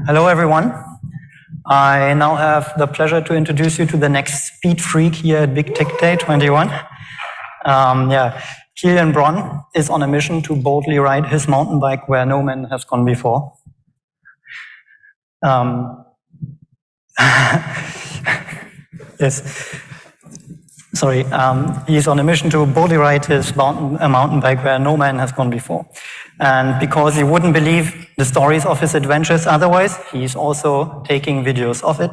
Hello everyone. I now have the pleasure to introduce you to the next speed freak here at Techday21. Kilian Bron is on a mission to boldly ride his mountain bike where no man has gone before. He's on a mission to boldly ride his mountain bike where no man has gone before. And because he wouldn't believe the stories of his adventures otherwise, he's also taking videos of it.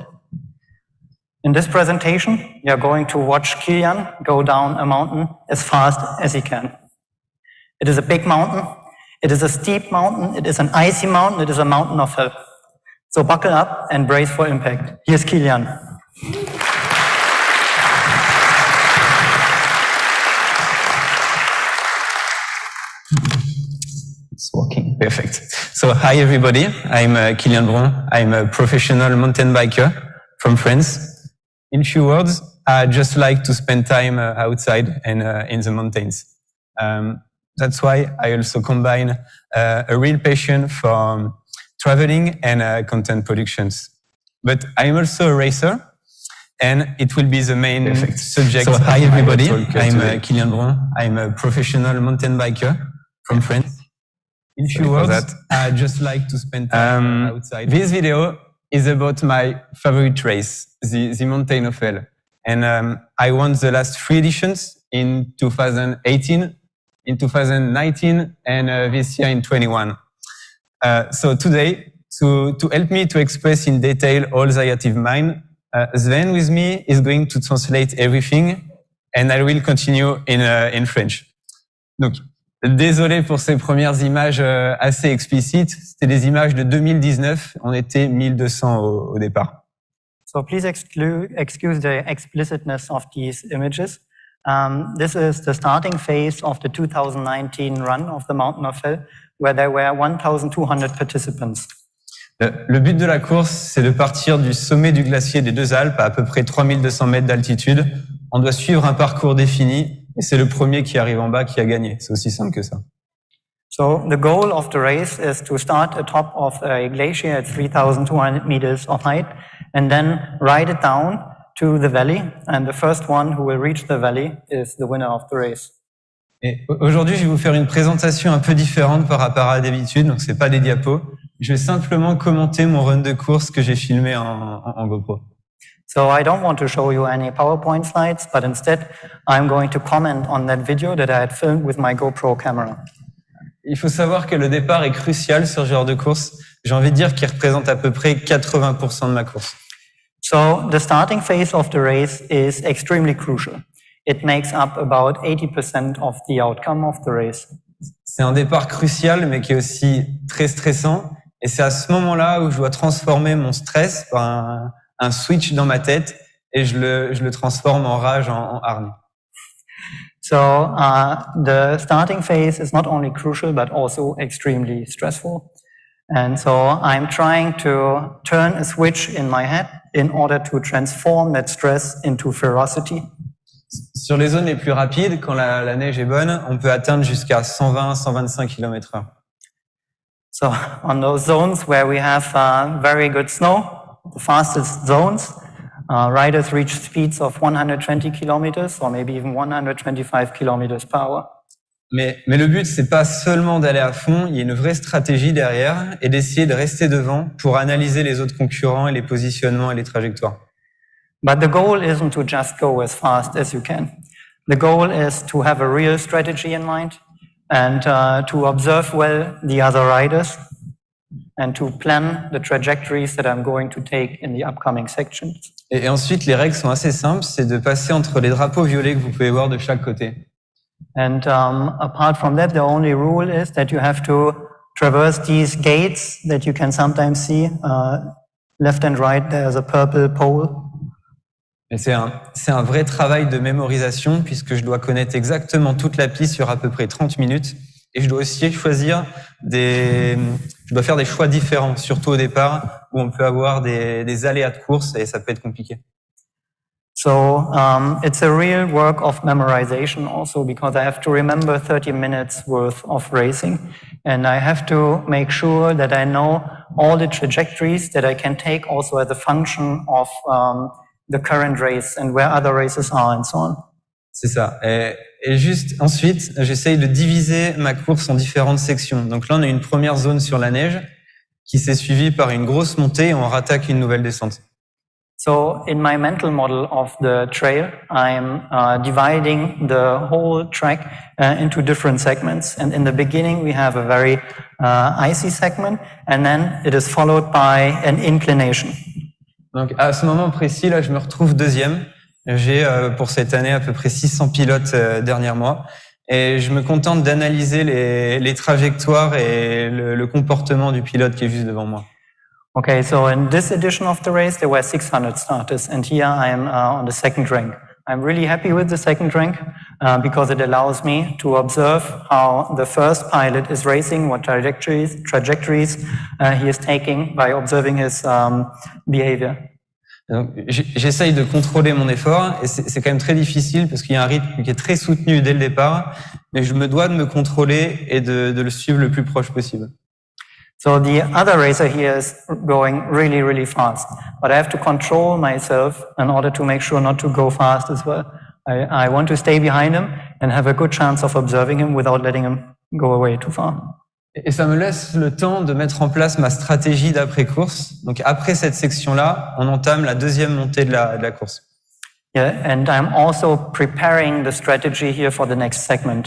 In this presentation, you're going to watch Kilian go down a mountain as fast as he can. It is a big mountain, it is a steep mountain, it is an icy mountain, it is a mountain of hell. So buckle up and brace for impact. Here's Kilian. It's working, perfect. So hi everybody, I'm Kilian Bron. I'm a professional mountain biker from France. In few words, I just like to spend time outside and in the mountains. That's why I also combine a real passion for traveling and content productions. But I'm also a racer, and it will be the main subject. So hi everybody, I'm Kilian Bron. I'm a professional mountain biker from France. In few words, I just like to spend time outside. This video is about my favorite race, the Mountain of Hell. And I won the last 3 editions in 2018, in 2019, and this year in 21. So today, to help me to express in detail all that I have in mind, Sven with me is going to translate everything, and I will continue in French. Donc, désolé pour ces premières images assez explicites. C'était des images de 2019. On était 1200 au départ. So please excuse the explicitness of these images. This is the starting phase of the 2019 run of the Mountain of Hell, where there were 1,200 participants. Le but de la course, c'est de partir du sommet du glacier des Deux Alpes à peu près 3200 mètres d'altitude. On doit suivre un parcours défini. Et c'est le premier qui arrive en bas qui a gagné. C'est aussi simple que ça. So the goal of the race is to start atop of a glacier at 3,200 meters of height and then ride it down to the valley. And the first one who will reach the valley is the winner of the race. Et aujourd'hui, je vais vous faire une présentation un peu différente par rapport à d'habitude. Donc, c'est pas des diapos. Je vais simplement commenter mon run de course que j'ai filmé en GoPro. So I don't want to show you any PowerPoint slides, but instead I'm going to comment on that video that I had filmed with my GoPro camera. Il faut savoir que le départ est crucial sur ce genre de course. J'ai envie de dire qu'il représente à peu près 80% de ma course. So the starting phase of the race is extremely crucial. It makes up about 80% of the outcome of the race. C'est un départ crucial, mais qui est aussi très stressant. Et c'est à ce moment-là où je dois transformer mon stress par un switch dans ma tête et je le transforme en rage, en hargne. So the starting phase is not only crucial but also extremely stressful. And so I'm trying to turn a switch in my head in order to transform that stress into ferocity. Sur les zones les plus rapides, quand la neige est bonne, on peut atteindre jusqu'à 120-125 km/h. So on those zones where we have very good snow, the fastest zones, riders reach speeds of 120 kilometers or maybe even 125 kilometers per hour. Mais le but, c'est pas seulement d'aller à fond, il y a une vraie stratégie derrière et d'essayer de rester devant pour analyser les autres concurrents et les positionnements et les trajectoires. But the goal isn't to just go as fast as you can. The goal is to have a real strategy in mind and to observe well the other riders and to plan the trajectories that I'm going to take in the upcoming sections. Et ensuite, les règles sont assez simples, c'est de passer entre les drapeaux violets que vous pouvez voir de chaque côté. And apart from that, the only rule is that you have to traverse these gates that you can sometimes see. Left and right, there's a purple pole. Et c'est un vrai travail de mémorisation puisque je dois connaître exactement toute la piste sur à peu près 30 minutes. Et je dois aussi choisir je dois faire des choix différents, surtout au départ, où on peut avoir des aléas de course et ça peut être compliqué. So it's a real work of memorization also, because I have to remember 30 minutes worth of racing, and I have to make sure that I know all the trajectories that I can take also as a function of the current race and where other races are and so on. C'est ça. Et juste ensuite, j'essaye de diviser ma course en différentes sections. Donc là, on a une première zone sur la neige qui s'est suivie par une grosse montée et on rattaque une nouvelle descente. So in my mental model of the trail, I'm dividing the whole track into different segments. And in the beginning, we have a very icy segment, and then it is followed by an inclination. Donc à ce moment précis, là, je me retrouve deuxième. J'ai pour cette année à peu près 600 pilotes derrière moi. Et je me contente d'analyser les trajectoires et le comportement du pilote qui est juste devant moi. Okay, so in this edition of the race, there were 600 starters, and here I am on the second rank. I'm really happy with the second rank because it allows me to observe how the first pilot is racing, what trajectories he is taking by observing his behavior. Donc, j'essaye de contrôler mon effort et c'est quand même très difficile parce qu'il y a un rythme qui est très soutenu dès le départ, mais je me dois de me contrôler et de le suivre le plus proche possible. So the other racer here is going really, really fast, but I have to control myself in order to make sure not to go fast as well. I want to stay behind him and have a good chance of observing him without letting him go away too far. Et ça me laisse le temps de mettre en place ma stratégie d'après-course. Donc après cette section-là, on entame la deuxième montée de la course. Yeah, and I'm also preparing the strategy here for the next segment.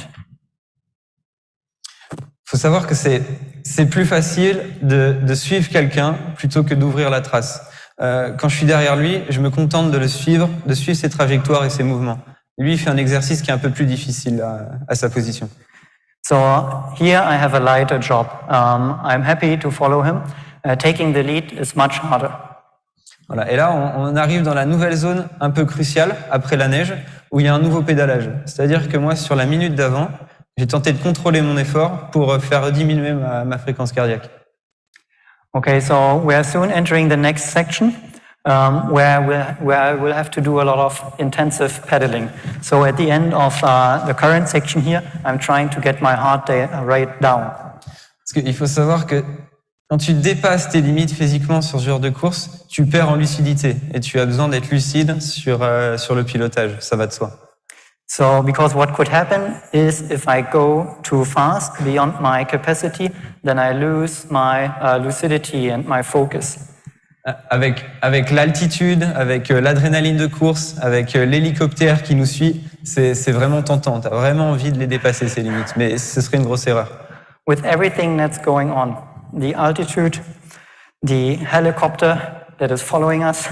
Faut savoir que c'est plus facile de suivre quelqu'un plutôt que d'ouvrir la trace. Quand je suis derrière lui, je me contente de suivre ses trajectoires et ses mouvements. Lui, il fait un exercice qui est un peu plus difficile à sa position. So here I have a lighter job. I'm happy to follow him. Taking the lead is much harder. Voilà. Et là, on arrive dans la nouvelle zone un peu cruciale après la neige, où il y a un nouveau pédalage. C'est-à-dire que moi, sur la minute d'avant, j'ai tenté de contrôler mon effort pour faire diminuer ma fréquence cardiaque. Okay, so we are soon entering the next section where I will have to do a lot of intensive pedaling. So at the end of the current section here, I'm trying to get my heart rate down. Parce qu'il faut savoir que quand tu dépasses tes limites physiquement sur ce genre de course, tu perds en lucidité et tu as besoin d'être lucide sur le pilotage. Ça va de soi. So, because what could happen is if I go too fast beyond my capacity, then I lose my lucidity and my focus. Avec l'altitude, avec l'adrénaline de course, avec l'hélicoptère qui nous suit, c'est vraiment tentant. Tu as vraiment envie de les dépasser, ces limites, mais ce serait une grosse erreur. With everything that's going on, the altitude, the helicopter that is following us,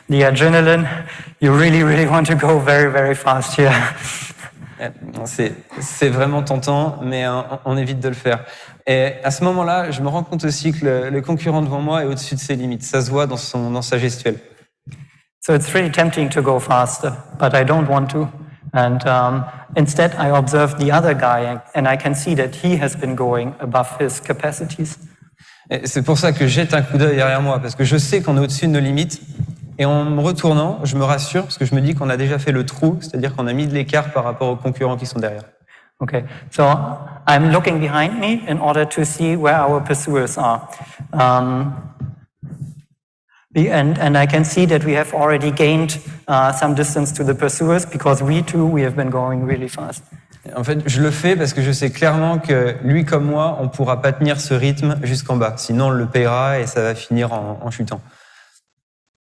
the adrenaline, you really, really want to go very, very fast here. C'est vraiment tentant, mais on évite de le faire. Et à ce moment-là, je me rends compte aussi que le concurrent devant moi est au-dessus de ses limites. Ça se voit dans sa gestuelle. So it's really tempting to go faster, but I don't want to. And instead, I observe the other guy, and I can see that he has been going above his capacities. Et c'est pour ça que je jette un coup d'œil derrière moi, parce que je sais qu'on est au-dessus de nos limites. Et en me retournant, je me rassure, parce que je me dis qu'on a déjà fait le trou, c'est-à-dire qu'on a mis de l'écart par rapport aux concurrents qui sont derrière. Okay, so I'm looking behind me in order to see where our pursuers are. And I can see that we have already gained some distance to the pursuers because we have been going really fast. En fait, je le fais parce que je sais clairement que lui comme moi, on ne pourra pas tenir ce rythme jusqu'en bas. Sinon, on le paiera et ça va finir en chutant.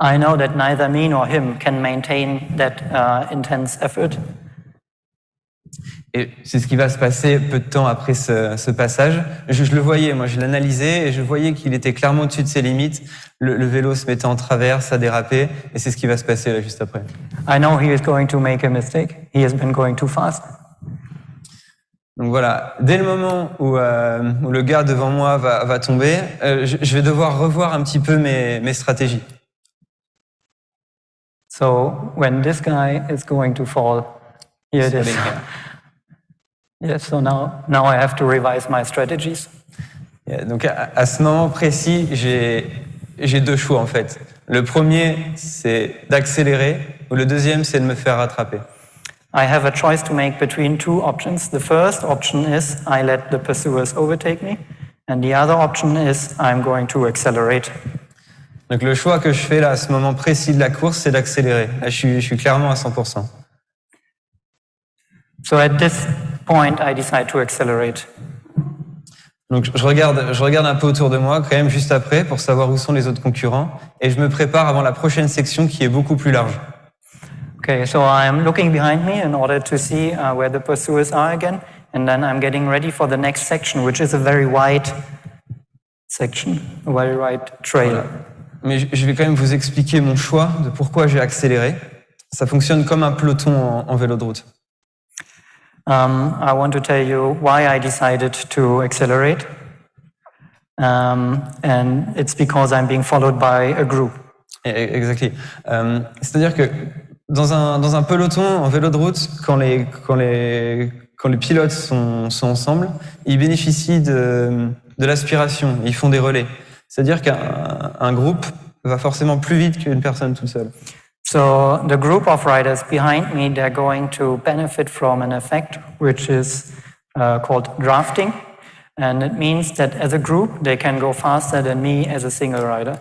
I know that neither me nor him can maintain that intense effort. Et c'est ce qui va se passer peu de temps après ce passage. Je le voyais, moi je l'analysais et je voyais qu'il était clairement au-dessus de ses limites. Le vélo se mettait en travers, ça dérapait et c'est ce qui va se passer là juste après. I know he is going to make a mistake. He has been going too fast. Donc voilà, dès le moment où le gars devant moi va tomber, je vais devoir revoir un petit peu mes stratégies. So when this guy is going to fall, here it is. Yes, so now I have to revise my strategies. Donc à ce moment précis, j'ai j'ai deux choix en fait. Le premier, c'est d'accélérer, ou le deuxième, c'est de me faire rattraper. I have a choice to make between two options. The first option is I let the pursuers overtake me, and the other option is I'm going to accelerate. Donc le choix que je fais là à ce moment précis de la course, c'est d'accélérer. Là, je suis clairement à 100%. So at this point, I decide to accelerate. Donc je regarde un peu autour de moi quand même juste après pour savoir où sont les autres concurrents et je me prépare avant la prochaine section qui est beaucoup plus large. Okay, so I'm looking behind me in order to see where the pursuers are again, and then I'm getting ready for the next section, which is a very wide section, a very wide trail. Voilà. Mais je vais quand même vous expliquer mon choix de pourquoi j'ai accéléré. Ça fonctionne comme un peloton en vélo de route. I want to tell you why I decided to accelerate, and it's because I'm being followed by a group. Exactement. C'est-à-dire que dans un peloton en vélo de route, quand les pilotes sont ensemble, ils bénéficient de l'aspiration, ils font des relais. C'est-à-dire qu'un groupe va forcément plus vite qu'une personne toute seule. So the group of riders behind me, they're going to benefit from an effect which is called drafting, and it means that as a group they can go faster than me as a single rider.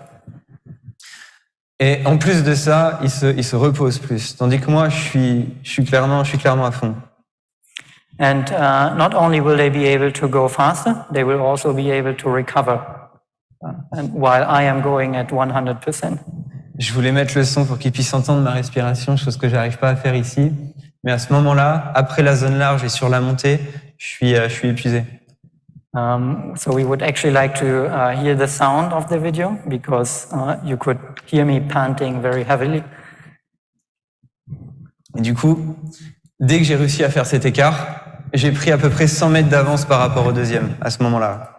Et en plus de ça, ils se reposent plus, tandis que moi, je suis clairement à fond. And not only will they be able to go faster, they will also be able to recover, and while I am going at 100%. Je voulais mettre le son pour qu'ils puissent entendre ma respiration, chose que j'arrive pas à faire ici. Mais à ce moment-là, après la zone large et sur la montée, je suis épuisé. So we would actually like to hear the sound of the video because you could hear me panting very heavily. Et du coup, dès que j'ai réussi à faire cet écart, j'ai pris à peu près 100 mètres d'avance par rapport au deuxième, à ce moment-là.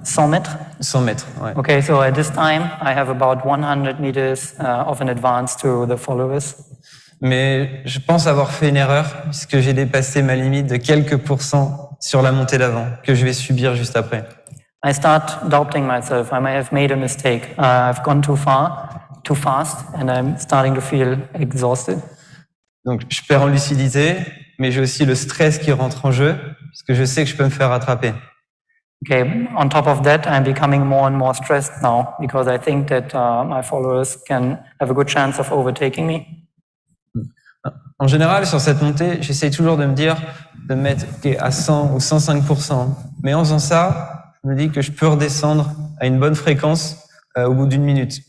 100 mètres? 100 mètres, ouais. Okay, so at this time, I have about 100 meters of an advance to the followers. Mais je pense avoir fait une erreur puisque j'ai dépassé ma limite de quelques pourcents sur la montée d'avant, que je vais subir juste après. I start doubting myself. I may have made a mistake. I've gone too far, too fast, and I'm starting to feel exhausted. Donc je perds en lucidité, mais j'ai aussi le stress qui rentre en jeu, parce que je sais que je peux me faire rattraper. Okay, on top of that, I'm becoming more and more stressed now because I think that my followers can have a good chance of overtaking me. En général, sur cette montée, j'essaye toujours de me dire de me mettre à 100 ou 105%. Mais en faisant ça, je me dis que je peux redescendre à une bonne fréquence au bout d'une minute,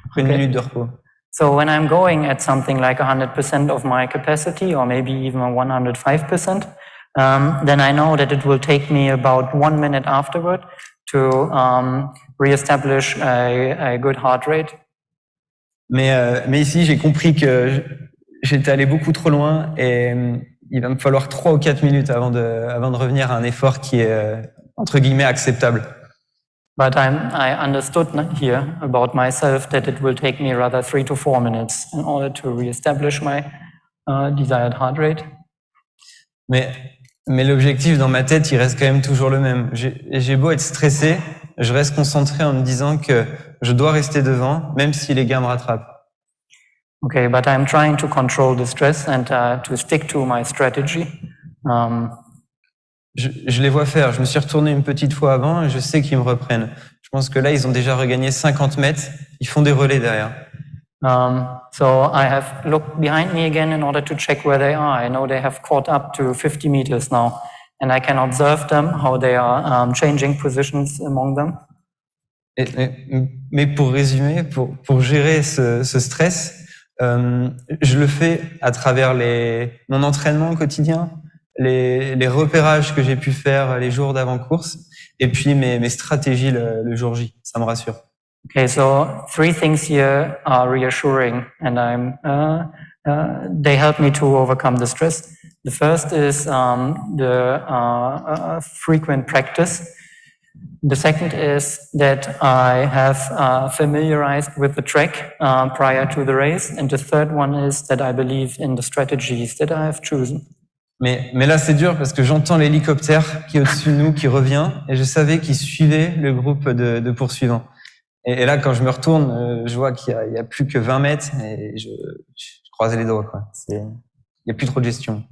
après une minute de repos. So when I'm going at something like 100% of my capacity, or maybe even 105%, then I know that it will take me about 1 minute afterward to reestablish a good heart rate. Mais ici, j'ai compris que j'étais allé beaucoup trop loin et il va me falloir 3 ou 4 minutes avant de revenir à un effort qui est, entre guillemets, acceptable. But I understood here about myself that it will take me rather 3 to 4 minutes in order to reestablish my desired heart rate. Mais l'objectif dans ma tête, il reste quand même toujours le même. J'ai beau être stressé, je reste concentré en me disant que je dois rester devant, même si les gars me rattrapent. Okay, but I'm trying to control the stress and to stick to my strategy. Je les vois faire. Je me suis retourné une petite fois avant et je sais qu'ils me reprennent. Je pense que là, ils ont déjà regagné 50 mètres. Ils font des relais derrière. So I have looked behind me again in order to check where they are. I know they have caught up to 50 meters now, and I can observe them, how they are changing positions among them. Mais pour résumer, pour gérer ce stress, je le fais à travers mon entraînement quotidien, les repérages que j'ai pu faire les jours d'avant-course, et puis mes stratégies le jour J. Ça me rassure. Okay, so 3 things here are reassuring, and they help me to overcome the stress. The first is the frequent practice. The second is that I have familiarized with the track prior to the race, and the third one is that I believe in the strategies that I have chosen. Mais là, c'est dur parce que j'entends l'hélicoptère qui est au-dessus de nous, qui revient, et je savais qu'il suivait le groupe de poursuivants. Et là, quand je me retourne, je vois qu'il y a plus que 20 mètres, et je croisais les doigts, quoi. Il y a plus trop de gestion.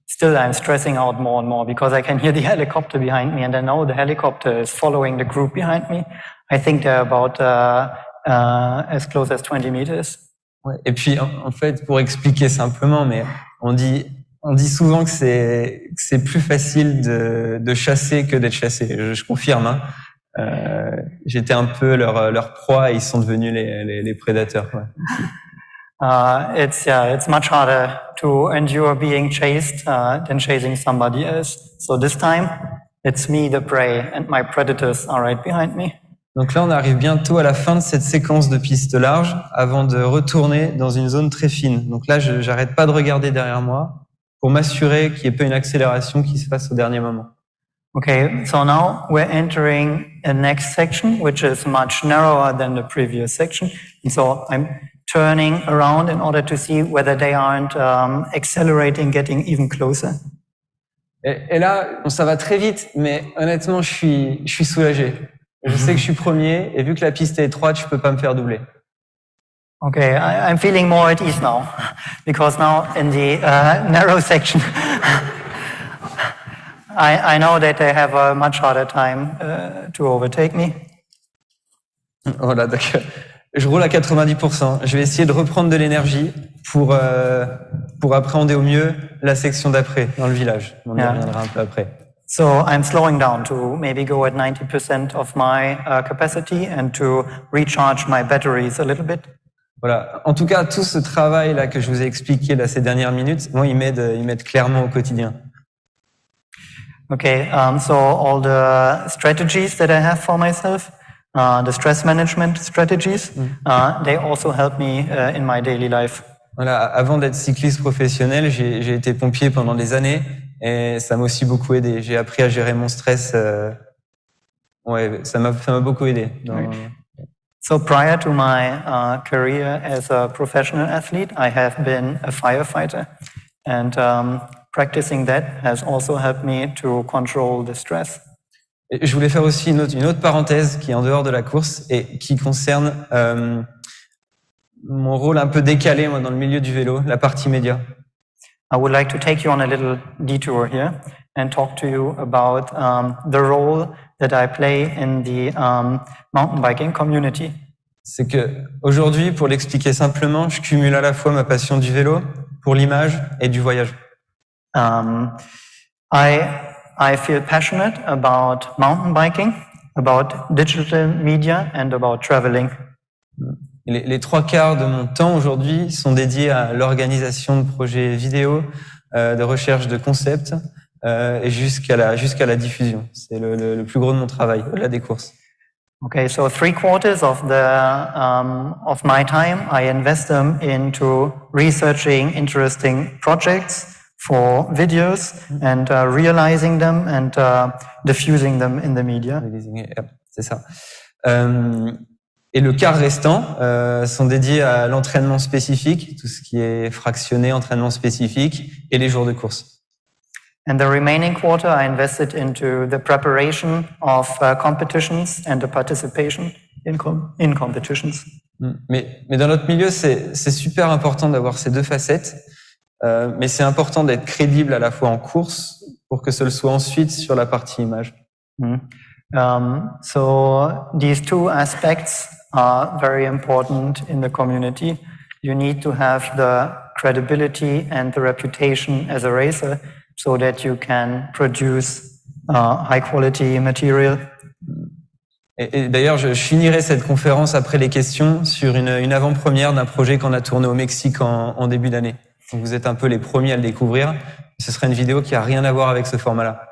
Still, I'm stressing out more and more because I can hear the helicopter behind me, and I know the helicopter is following the group behind me. I think they're about as close as 20 meters. Ouais. Et puis, en fait, pour expliquer simplement, mais on dit souvent que c'est plus facile de chasser que d'être chassé. Je confirme, hein. J'étais un peu leur proie et ils sont devenus les prédateurs. Ouais. It's much harder to endure being chased than chasing somebody else. So this time, it's me the prey and my predators are right behind me. Donc là, on arrive bientôt à la fin de cette séquence de pistes larges avant de retourner dans une zone très fine. Donc là, j'arrête pas de regarder derrière moi pour m'assurer qu'il n'y ait pas une accélération qui se fasse au dernier moment. Okay, so now we're entering a next section, which is much narrower than the previous section. And so I'm turning around in order to see whether they aren't accelerating, getting even closer. Et là, bon, ça va très vite, mais honnêtement, je suis soulagé. Je sais que je suis premier, et vu que la piste est étroite, je peux pas me faire doubler. Okay, I'm feeling more at ease now, because now in the narrow section, I know that they have a much harder time to overtake me. Voilà, donc je roule à 90%. Je vais essayer de reprendre de l'énergie pour appréhender au mieux la section d'après, dans le village. On y reviendra un peu après. So I'm slowing down to maybe go at 90% of my capacity and to recharge my batteries a little bit. Voilà. En tout cas, tout ce travail-là que je vous ai expliqué là, ces dernières minutes, moi, il m'aide clairement au quotidien. Okay, so all the strategies that I have for myself, the stress management strategies, they also help me in my daily life. Voilà. Avant d'être cycliste professionnel, j'ai été pompier pendant des années et ça m'a aussi beaucoup aidé. J'ai appris à gérer mon stress. Ouais, ça m'a beaucoup aidé. So prior to my career as a professional athlete, I have been a firefighter, and practicing that has also helped me to control the stress. Et je voulais faire aussi une autre parenthèse qui est en dehors de la course et qui concerne mon rôle un peu décalé moi, dans le milieu du vélo, la partie média. I would like to take you on a little detour here and talk to you about the role that I play in the mountain biking community. C'est que aujourd'hui, pour l'expliquer simplement, je cumule à la fois ma passion du vélo, pour l'image et du voyage. I feel passionate about mountain biking, about digital media and about traveling. Les 3/4 de mon temps aujourd'hui sont dédiés à l'organisation de projets vidéo, de recherche de concepts et jusqu'à la diffusion. C'est le plus gros de mon travail, au-delà des courses. Okay, so 3/4 of my time I invest them into researching interesting projects for videos and realizing them and diffusing them in the media. C'est ça. Et le quart restant sont dédiés à l'entraînement spécifique, tout ce qui est fractionné, entraînement spécifique, et les jours de course. And the remaining quarter I invested into the preparation of competitions and the participation in competitions. Mais dans notre milieu, c'est super important d'avoir ces deux facettes, mais c'est important d'être crédible à la fois en course pour que ce le soit ensuite sur la partie image. So these two aspects are very important in the community. You need to have the credibility and the reputation as a racer so that you can produce high quality material. Et d'ailleurs, je finirai cette conférence après les questions sur une avant-première d'un projet qu'on a tourné au Mexique en début d'année. Donc vous êtes un peu les premiers à le découvrir. Ce sera une vidéo qui a rien à voir avec ce format-là.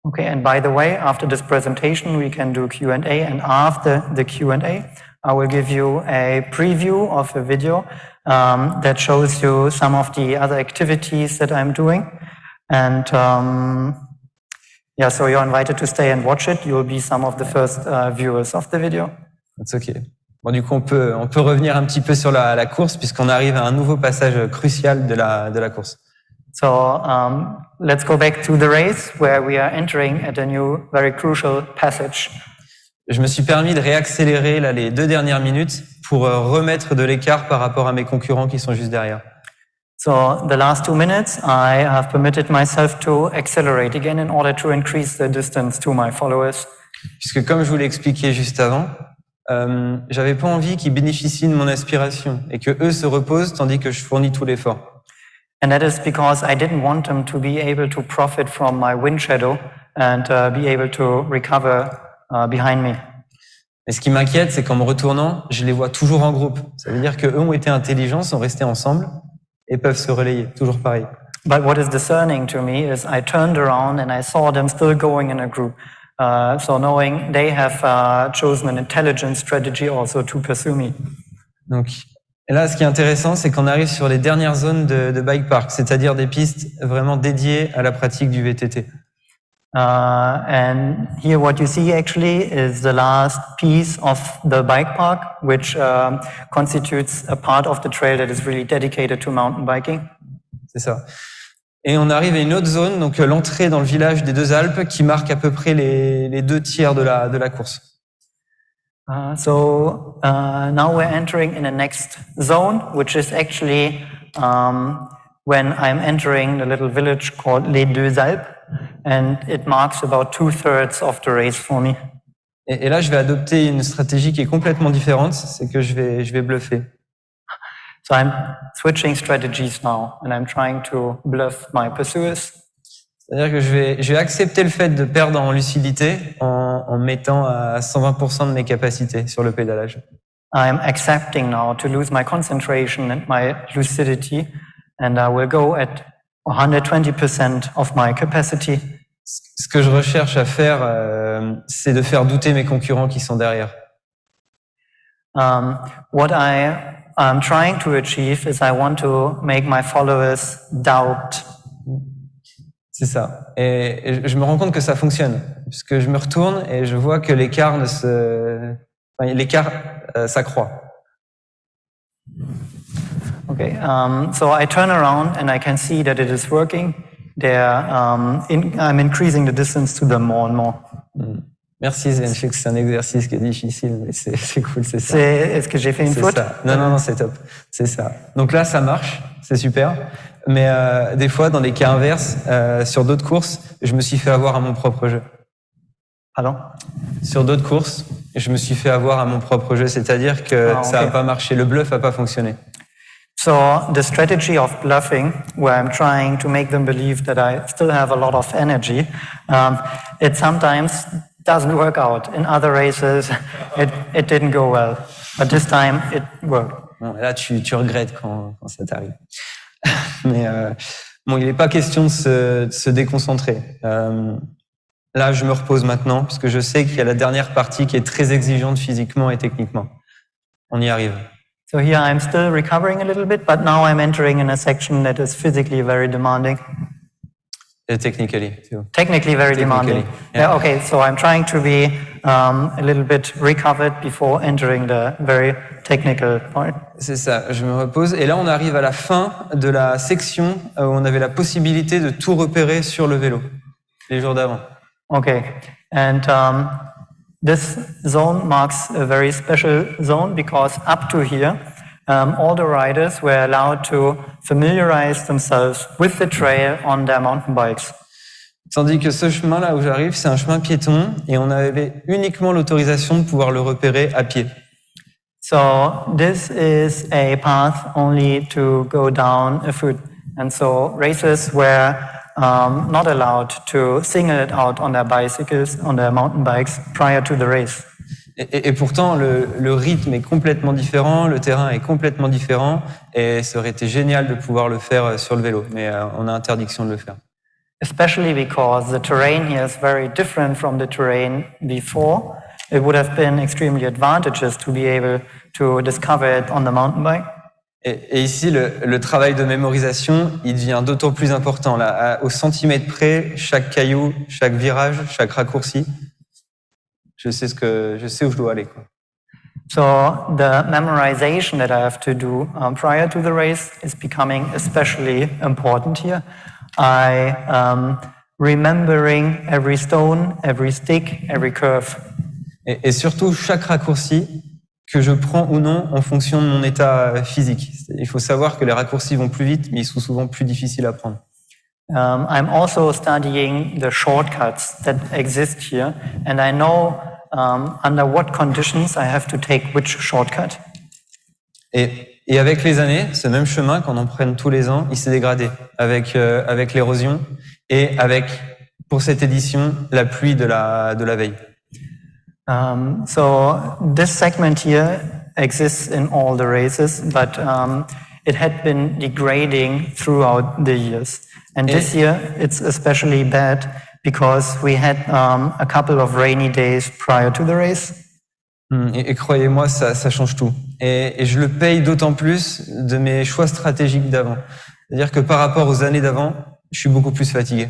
Okay, and by the way, after this presentation, we can do Q&A, and after the Q&A, I will give you a preview of a video that shows you some of the other activities that I'm doing. And so you're invited to stay and watch it. You'll be some of the first viewers of the video. That's okay. Bon, du coup, on peut revenir un petit peu sur la course puisqu'on arrive à un nouveau passage crucial de la course. So let's go back to the race where we are entering at a new, very crucial passage. Je me suis permis de réaccélérer là, les 2 dernières minutes pour remettre de l'écart par rapport à mes concurrents qui sont juste derrière. So the last 2 minutes, I have permitted myself to accelerate again in order to increase the distance to my followers. Puisque comme je vous l'ai expliqué juste avant, j'avais pas envie qu'ils bénéficient de mon aspiration et que eux se reposent tandis que je fournis tout l'effort. And that is because I didn't want them to be able to profit from my wind shadow and be able to recover behind me. Et ce qui m'inquiète, c'est qu'en me retournant, je les vois toujours en groupe. Ça veut dire qu'eux ont été intelligents, sont restés ensemble et peuvent se relayer, toujours pareil. But what is discerning to me is I turned around and I saw them still going in a group. So knowing they have chosen an intelligent strategy also to pursue me. Donc, et là, ce qui est intéressant, c'est qu'on arrive sur les dernières zones de bike park, c'est-à-dire des pistes vraiment dédiées à la pratique du VTT. And here what you see actually is the last piece of the bike park, which constitutes a part of the trail that is really dedicated to mountain biking. C'est ça. Et on arrive à une autre zone, donc l'entrée dans le village des Deux Alpes, qui marque à peu près les 2 tiers de la course. So now we're entering in the next zone, which is actually when I'm entering the little village called Les Deux Alpes, and it marks about 2/3 of the race for me. Et là, je vais adopter une stratégie qui est complètement différente, c'est que je vais bluffer. So I'm switching strategies now, and I'm trying to bluff my pursuers. C'est-à-dire que je vais accepter le fait de perdre en lucidité en mettant à 120% de mes capacités sur le pédalage. I'm accepting now to lose my concentration and my lucidity, and I will go at 120% of my capacity. Ce que je recherche à faire, c'est de faire douter mes concurrents qui sont derrière. What I'm trying to achieve is I want to make my followers doubt. C'est ça. Et je me rends compte que ça fonctionne, puisque je me retourne et je vois que l'écart s'accroît. Okay, so I turn around and I can see that it is working. I'm increasing the distance to them more and more. Merci Zen, je sais que c'est un exercice qui est difficile, mais c'est cool, c'est ça. Est-ce que j'ai fait une faute? Non, c'est top. C'est ça. Donc là, ça marche, c'est super. Mais des fois, dans les cas inverses, sur d'autres courses, je me suis fait avoir à mon propre jeu. Pardon? Sur d'autres courses, je me suis fait avoir à mon propre jeu, c'est-à-dire que ça n'a pas marché, le bluff n'a pas fonctionné. So the strategy of bluffing, where I'm trying to make them believe that I still have a lot of energy, it sometimes doesn't work out. In other races, it didn't go well. But this time, it worked. Bon, là, tu regrettes quand ça t'arrive. Mais bon, il n'est pas question de se déconcentrer. Là, je me repose maintenant, puisque je sais qu'il y a la dernière partie qui est très exigeante physiquement et techniquement. On y arrive. So here I'm still recovering a little bit, but now I'm entering in a section that is physically very demanding. Technically, too. Technically very demanding. Yeah, okay, so I'm trying to be a little bit recovered before entering the very technical part. C'est ça, je me repose. Et là, on arrive à la fin de la section où on avait la possibilité de tout repérer sur le vélo, les jours d'avant. Okay, and this zone marks a very special zone because up to here, all the riders were allowed to familiarize themselves with the trail on their mountain bikes. Tandis que ce chemin-là où j'arrive, c'est un chemin piéton et on avait uniquement l'autorisation de pouvoir le repérer à pied. So this is a path only to go down afoot. And so racers were not allowed to single it out on their bicycles, on their mountain bikes prior to the race. Et pourtant, le rythme est complètement différent, le terrain est complètement différent, et ça aurait été génial de pouvoir le faire sur le vélo, mais on a interdiction de le faire. Especially because the terrain here is very different from the terrain before. It would have been extremely advantageous to be able to discover it on the mountain bike. Et ici, le travail de mémorisation, il devient d'autant plus important. Là, au centimètre près, chaque caillou, chaque virage, chaque raccourci, je sais où je dois aller, quoi. So the memorization that I have to do prior to the race is becoming especially important here. Remembering every stone, every stick, every curve. Et surtout chaque raccourci que je prends ou non en fonction de mon état physique. Il faut savoir que les raccourcis vont plus vite, mais ils sont souvent plus difficiles à prendre. I'm also studying the shortcuts that exist here, and I know under what conditions I have to take which shortcut. Et avec les années, ce même chemin, qu'on en prenne tous les ans, il s'est dégradé avec l'érosion et avec, pour cette édition, la pluie de la veille. So this segment here exists in all the races, but it had been degrading throughout the years. And this year it's especially bad because we had a couple of rainy days prior to the race. Et croyez-moi, ça change tout. Et je le paye d'autant plus de mes choix stratégiques d'avant. C'est-à-dire que par rapport aux années d'avant, je suis beaucoup plus fatigué.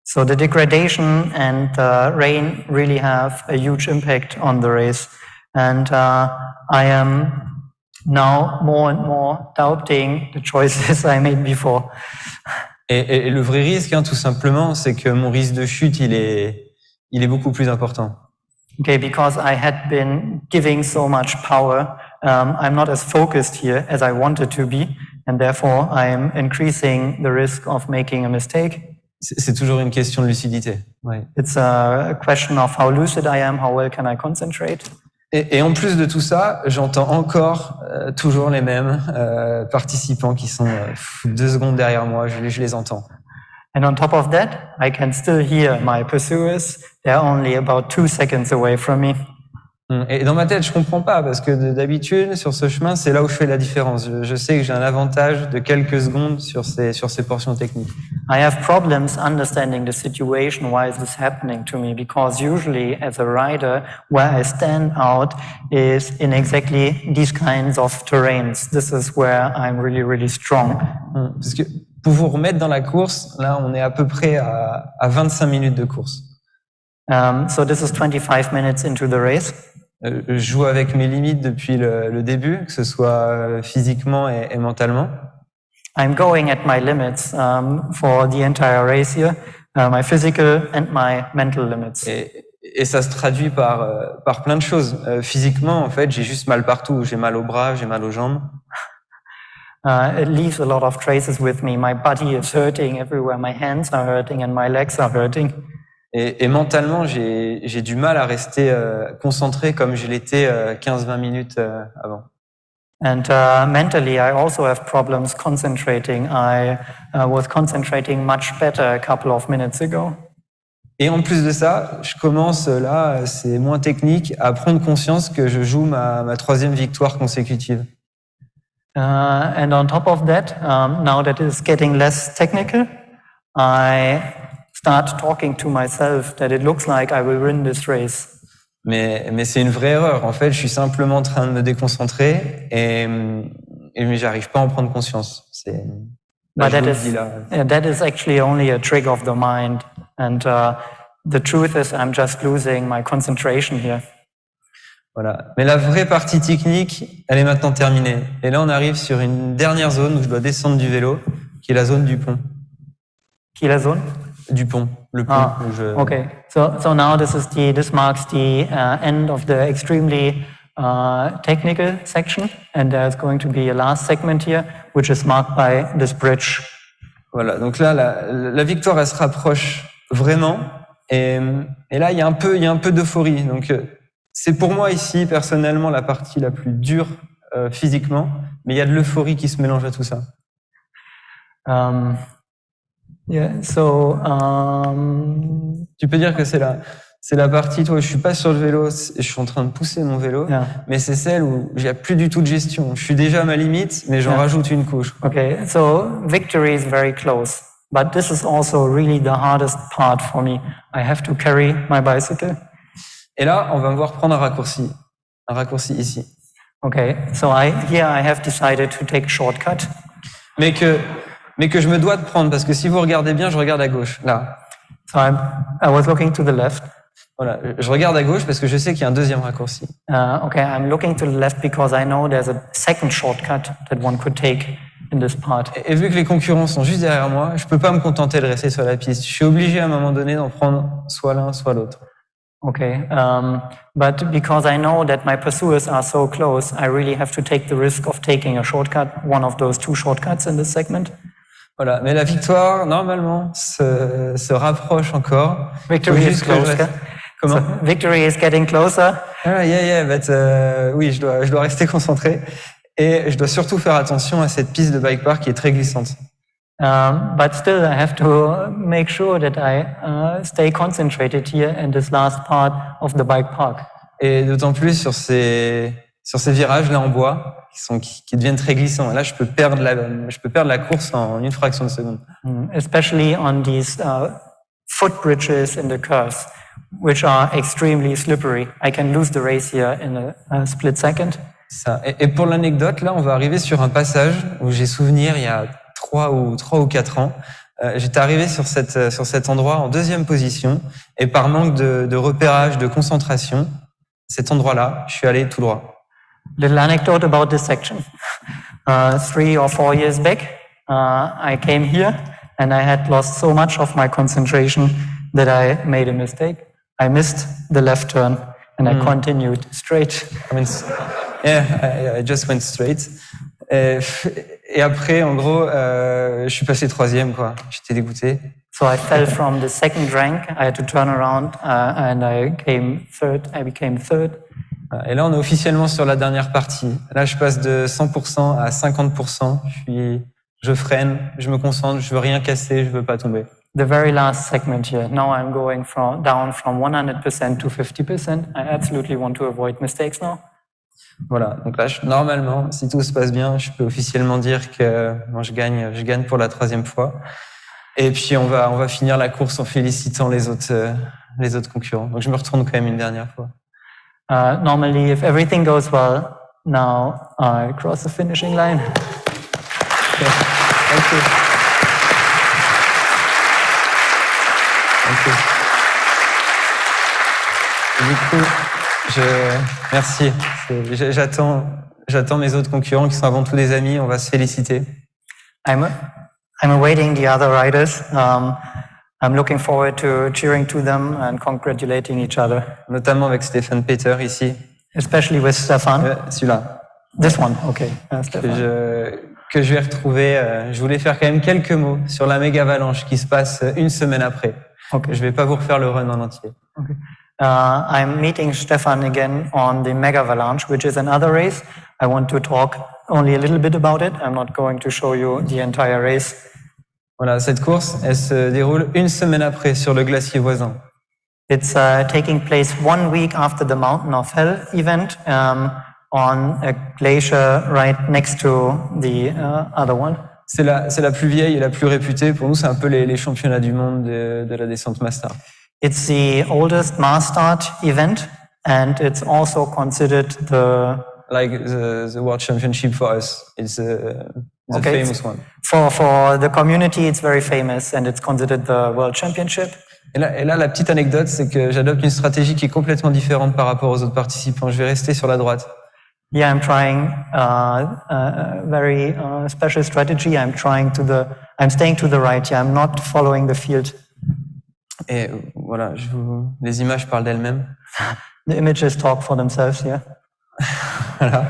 So the degradation and the rain really have a huge impact on the race. And I am now more and more doubting the choices I made before. Et le vrai risque, tout simplement, c'est que mon risque de chute, il est beaucoup plus important. Okay, because I had been giving so much power, I'm not as focused here as I wanted to be, and therefore I am increasing the risk of making a mistake. C'est toujours une question de lucidité. Ouais. It's a question of how lucid I am, how well can I concentrate. Et en plus de tout ça, j'entends encore toujours les mêmes participants qui sont 2 secondes derrière moi, je les entends. And on top of that, I can still hear my pursuers. They're only about 2 seconds away from me. Et dans ma tête, je comprends pas, parce que d'habitude, sur ce chemin, c'est là où je fais la différence. Je sais que j'ai un avantage de quelques secondes sur ces portions techniques. I have problems understanding the situation, why is this happening to me, because usually as a rider, where I stand out is in exactly these kinds of terrains. This is where I'm really, really strong. Parce que pour vous remettre dans la course, là, on est à peu près à 25 minutes de course. So this is 25 minutes into the race. Je joue avec mes limites depuis le début, que ce soit physiquement et mentalement. I'm going at my limits for the entire race here, my physical and my mental limits. Et ça se traduit par plein de choses. Physiquement, en fait, j'ai juste mal partout. J'ai mal aux bras, j'ai mal aux jambes. It leaves a lot of traces with me. My body is hurting everywhere. My hands are hurting and my legs are hurting. Et mentalement, j'ai du mal à rester concentré comme je l'étais 15-20 minutes avant. And mentally, I also have problems concentrating. I was concentrating much better a couple of minutes ago. Et en plus de ça, je commence là, c'est moins technique, à prendre conscience que je joue ma 3e victoire consécutive. And on top of that, now that it's getting less technical, I start talking to myself that it looks like I will win this race. Mais c'est une vraie erreur. En fait, je suis simplement en train de me déconcentrer mais j'arrive pas à en prendre conscience. But that is actually only a trick of the mind. And the truth is I'm just losing my concentration here. Voilà. Mais la vraie partie technique, elle est maintenant terminée. Et là, on arrive sur une dernière zone où je dois descendre du vélo, qui est la zone du pont. Qui est la zone? Du pont, le pont. Okay. So now this marks the end of the extremely technical section, and there's going to be a last segment here, which is marked by this bridge. Voilà. Donc là, la victoire, elle se rapproche vraiment, et là, il y a un peu d'euphorie. Donc c'est pour moi ici personnellement la partie la plus dure physiquement, mais il y a de l'euphorie qui se mélange à tout ça. Yeah, so tu peux dire que c'est la partie, toi, je suis pas sur le vélo, je suis en train de pousser mon vélo, yeah. Mais c'est celle où j'ai plus du tout de gestion. Je suis déjà à ma limite, mais j'en rajoute une couche. Okay, so victory is very close, but this is also really the hardest part for me. I have to carry my bicycle. Et là, on va me voir prendre un raccourci ici. Okay, so here I have decided to take a shortcut. Mais que je me dois de prendre, parce que si vous regardez bien, je regarde à gauche, là. So I was looking to the left. Voilà, je regarde à gauche parce que je sais qu'il y a un deuxième raccourci. Okay, I'm looking to the left because I know there's a second shortcut that one could take in this part. Et vu que les concurrents sont juste derrière moi, je peux pas me contenter de rester sur la piste. Je suis obligé à un moment donné d'en prendre soit l'un, soit l'autre. Okay, but because I know that my pursuers are so close, I really have to take the risk of taking a shortcut, one of those two shortcuts in this segment. Voilà, mais la victoire, normalement, se rapproche encore. Victory is close. Comment? So, victory is getting closer. Yeah, but oui, je dois rester concentré et je dois surtout faire attention à cette piste de bike park qui est très glissante. But still, I have to make sure that I stay concentrated here in this last part of the bike park. Et d'autant plus sur ces virages là en bois qui deviennent très glissants. Et là, je peux perdre la course en une fraction de seconde. Especially on these footbridges in the curves, which are extremely slippery. I can lose the race here in a split second. Ça. Et pour l'anecdote, là, on va arriver sur un passage où j'ai souvenir il y a 3 ou 4 ans. J'étais arrivé sur cet endroit en deuxième position et par manque de repérage, de concentration, cet endroit-là, je suis allé tout droit. Little anecdote about this section. 3 or 4 years back, I came here and I had lost so much of my concentration that I made a mistake. I missed the left turn and I continued straight. I just went straight. Et après, en gros, je suis passé 3e, quoi. J'étais dégoûté. So I fell from the second rank. I had to turn around and I became third. Et là, on est officiellement sur la dernière partie. Là, je passe de 100% à 50%. Je freine, je me concentre, je veux rien casser, je veux pas tomber. The very last segment here. Now I'm going down from 100% to 50%. I absolutely want to avoid mistakes now. Voilà. Donc là, normalement, si tout se passe bien, je peux officiellement dire que moi, je gagne pour la 3e fois. Et puis, on va finir la course en félicitant les autres concurrents. Donc, je me retourne quand même une dernière fois. Normally, if everything goes well, now I cross the finishing line. Okay. Thank you. Du coup, merci. J'attends mes autres concurrents qui sont avant tout des amis. On va se féliciter. I'm awaiting the other riders. I'm looking forward to cheering to them and congratulating each other. Notamment avec Stéphane Peter ici. Especially with Stefan. Celui-là. This one, okay. Que je vais retrouver. Je voulais faire quand même quelques mots sur la méga avalanche qui se passe une semaine après. Okay. Je vais pas vous refaire le run en entier. Okay. I'm meeting Stefan again on the Mega Avalanche, which is another race. I want to talk only a little bit about it. I'm not going to show you the entire race. Voilà, cette course, elle se déroule une semaine après sur le glacier voisin. It's taking place 1 week after the Mountain of Hell event on a glacier right next to the other one. C'est la plus vieille et la plus réputée. Pour nous, c'est un peu les championnats du monde de la descente Mastart. It's the oldest Mastart event, and it's also considered the World Championship for us. It's the famous one. For the community, it's very famous, and it's considered the World Championship. Et là, la petite anecdote, c'est que j'adopte une stratégie qui est complètement différente par rapport aux autres participants. Je vais rester sur la droite. Yeah, I'm trying a very special strategy. I'm staying to the right. Yeah, I'm not following the field. Et voilà, les images parlent d'elles-mêmes. The images talk for themselves, yeah. Voilà.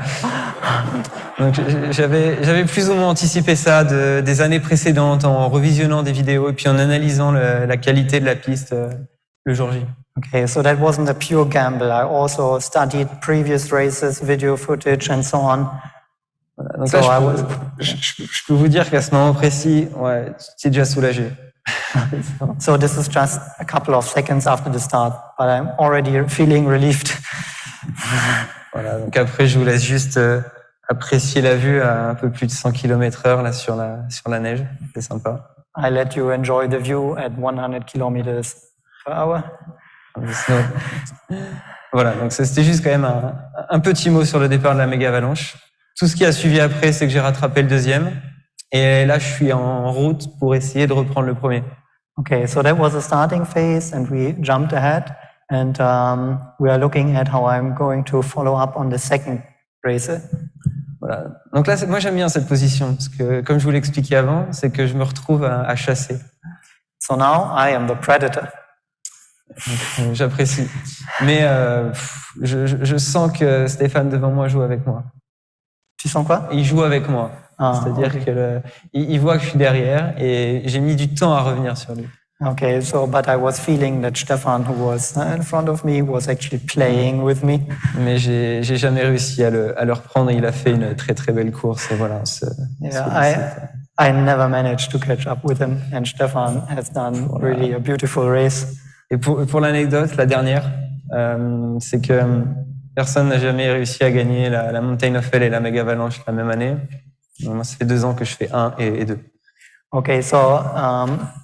Donc j'avais plus ou moins anticipé ça des années précédentes en revisionnant des vidéos et puis en analysant la qualité de la piste le jour J. Okay, so that wasn't a pure gamble. I also studied previous races, video footage, and so on. Voilà, donc so là, je peux vous dire qu'à ce moment précis, ouais, c'est déjà soulagé. So this is just a couple of seconds after the start, but I'm already feeling relieved. Voilà, donc après je vous laisse juste apprécier la vue à un peu plus de 100 km/h là sur la neige, c'est sympa. I let you enjoy the view at 100 km/h. Voilà, donc c'était juste quand même un petit mot sur le départ de la méga avalanche. Tout ce qui a suivi après, c'est que j'ai rattrapé le deuxième. Et là, je suis en route pour essayer de reprendre le premier. Okay, so that was the starting phase and we jumped ahead. And we are looking at how I'm going to follow up on the second race. Voilà. Donc là, moi j'aime bien cette position parce que, comme je vous l'expliquais avant, c'est que je me retrouve à chasser. So now I am the predator. J'apprécie. Mais je sens que Stéphane devant moi joue avec moi. Tu sens quoi? Il joue avec moi. C'est-à-dire qu'il voit que je suis derrière et j'ai mis du temps à revenir sur lui. Okay, so but I was feeling that Stefan, who was in front of me, was actually playing with me. Mais j'ai jamais réussi à le reprendre. Il a fait une très très belle course et voilà. I never managed to catch up with him, and Stefan has done really a beautiful race. Et pour l'anecdote, la dernière, c'est que personne n'a jamais réussi à gagner la Mountain of Hell et la Mega Avalanche la même année. Moi, ça fait 2 ans que je fais 1 et 2. Okay, so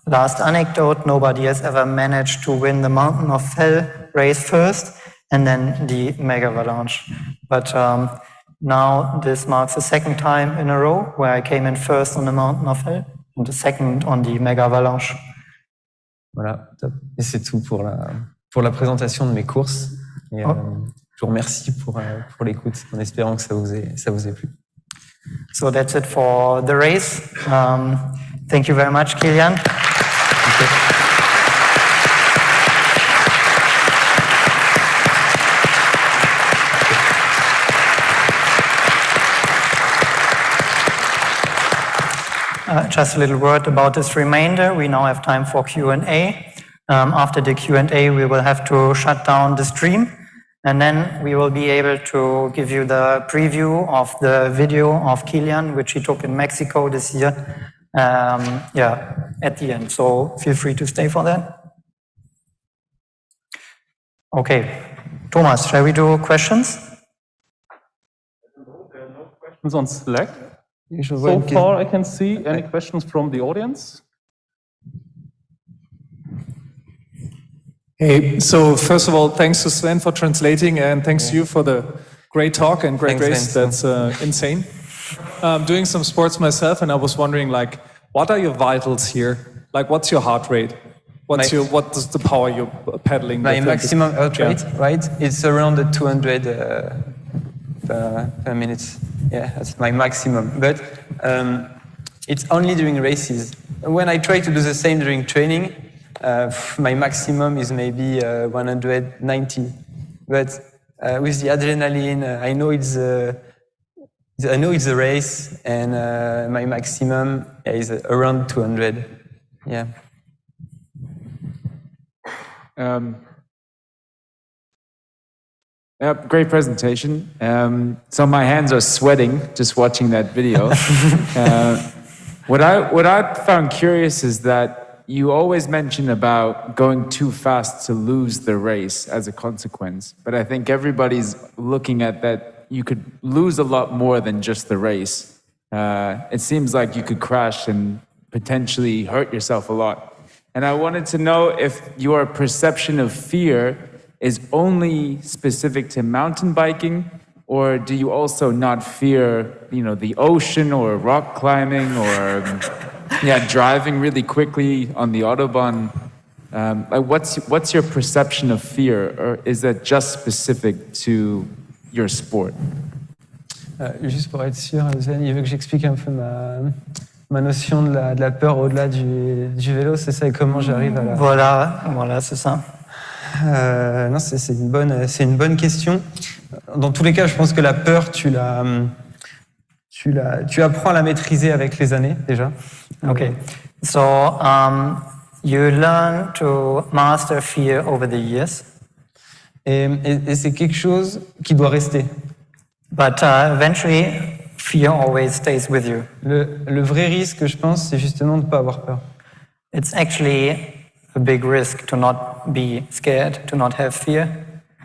last anecdote, nobody has ever managed to win the Mountain of Hell race first and then the Mega Avalanche. But now this marks the second time in a row where I came in first on the Mountain of Hell and the second on the Mega Avalanche. Voilà, top. Et c'est tout pour la présentation de mes courses. Et, je vous remercie pour l'écoute, en espérant que ça vous ait plu. So that's it for the race. Thank you very much, Kilian. Okay. Just a little word about this remainder. We now have time for Q&A. After the Q&A, we will have to shut down the stream. And then we will be able to give you the preview of the video of Kilian, which he took in Mexico this year, at the end. So feel free to stay for that. Okay, Thomas, shall we do questions? There are no questions on Slack. So far, I can see. Any questions from the audience? Hey, so first of all, thanks to Sven for translating, and thanks to you for the great talk and great race. That's insane. I'm doing some sports myself, and I was wondering, like, what are your vitals here? Like, what's your heart rate? What is the power you're pedaling? My maximum heart rate, right? It's around 200 per minute. Yeah, that's my maximum. But it's only during races. When I try to do the same during training, my maximum is maybe 190, but with the adrenaline, I know it's a race, and my maximum is around 200. Yeah. Great presentation. So my hands are sweating just watching that video. What I found curious is that you always mention about going too fast to lose the race as a consequence. But I think everybody's looking at that you could lose a lot more than just the race. It seems like you could crash and potentially hurt yourself a lot. And I wanted to know if your perception of fear is only specific to mountain biking, or do you also not fear, the ocean or rock climbing or driving really quickly on the Autobahn? What's your perception of fear, or is that just specific to your sport? Juste pour être sûr, Sven, il veut que j'explique un peu ma notion de la peur au-delà du vélo, c'est ça, et comment j'arrive à la... Voilà, c'est ça. Non, c'est une bonne question. Dans tous les cas, je pense que la peur, tu apprends à la maîtriser avec les années déjà. Okay, so you learn to master fear over the years. Et c'est quelque chose qui doit rester. But eventually, fear always stays with you. Le vrai risque, je pense, c'est justement de ne pas avoir peur. It's actually a big risk to not be scared, to not have fear.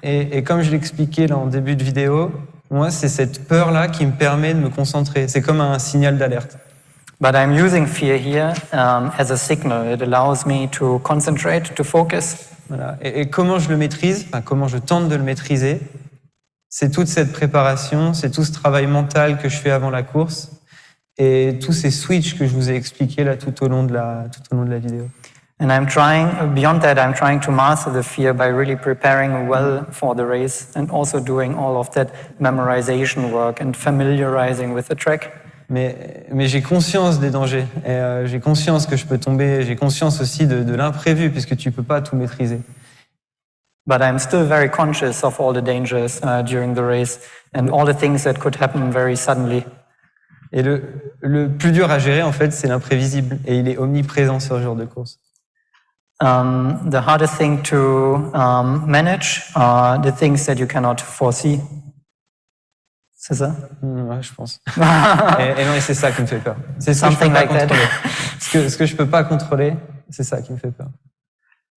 Et comme je l'expliquais là en début de vidéo, moi, c'est cette peur-là qui me permet de me concentrer. C'est comme un signal d'alerte. But I'm using fear here as a signal. It allows me to concentrate, to focus. Voilà. Et comment je le maîtrise, comment je tente de le maîtriser, c'est toute cette préparation, c'est tout ce travail mental que je fais avant la course et tous ces switches que je vous ai expliqués là tout au long de la vidéo. And beyond that, I'm trying to master the fear by really preparing well for the race and also doing all of that memorization work and familiarizing with the track. Mais j'ai conscience des dangers, et j'ai conscience que je peux tomber, j'ai conscience aussi de l'imprévu, puisque tu peux pas tout maîtriser. But I'm still very conscious of all the dangers during the race and all the things that could happen very suddenly. Et le plus dur à gérer, en fait, c'est l'imprévisible, et il est omniprésent sur ce genre de course. The hardest thing to manage are the things that you cannot foresee. C'est ça? Ouais, je pense. et non, et c'est ça qui me fait peur. C'est ce que je peux pas contrôler. Ce que je peux pas contrôler, c'est ça qui me fait peur.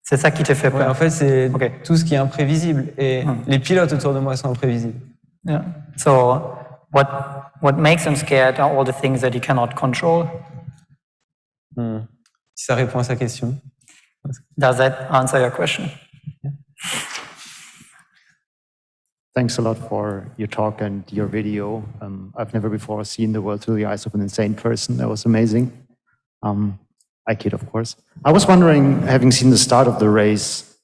C'est ça qui te fait peur. Ouais, en fait, c'est tout ce qui est imprévisible. Et les pilotes autour de moi sont imprévisibles. Yeah. So what makes them scared are all the things that you cannot control. Si ça répond à sa question. Does that answer your question? Yeah. Thanks a lot for your talk and your video. I've never before seen the world through the eyes of an insane person. That was amazing. I kid, of course. I was wondering, having seen the start of the race,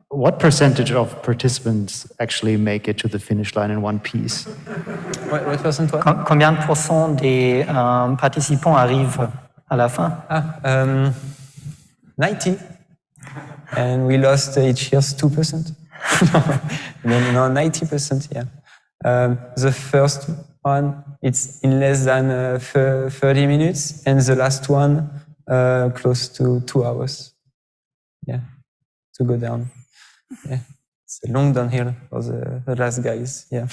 what percentage of participants actually make it to the finish line in one piece? What percent, toi? Combien de pourcents des participants arrivent à la fin? 90. And we lost each year 2%. No, 90%, yeah. The first one, it's in less than 30 minutes, and the last one, close to 2 hours. Yeah, to go down. Yeah, it's a long downhill for the last guys, yeah.